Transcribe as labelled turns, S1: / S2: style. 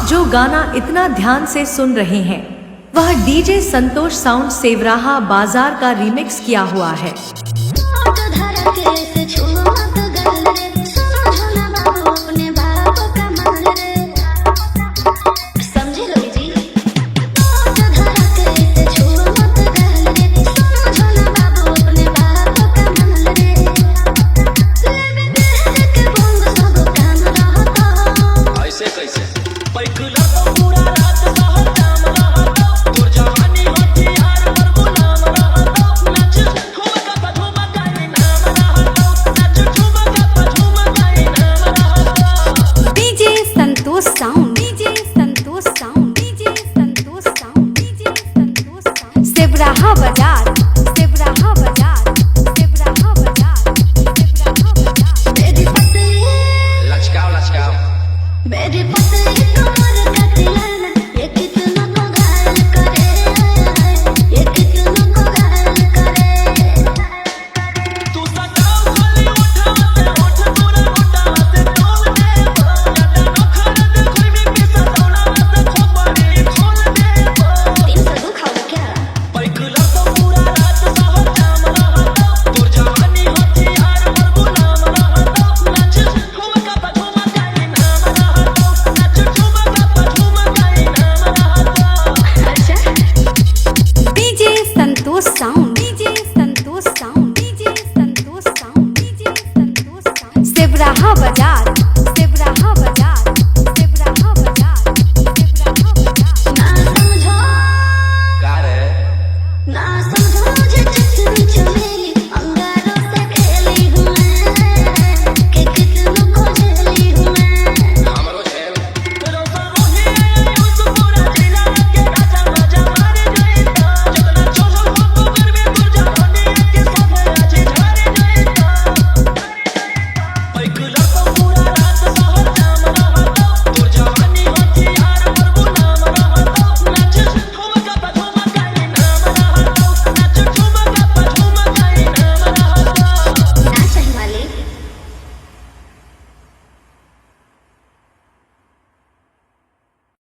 S1: आप जो गाना इतना ध्यान से सुन रहे हैं वह डीजे संतोष साउंड सेवराहा बाजार का रीमिक्स किया हुआ है। सेवराहा बाजार, सेवराहा बाजार, सेवराहा बाजार,
S2: Let's go, let's go.
S3: मेरी पतली कमर का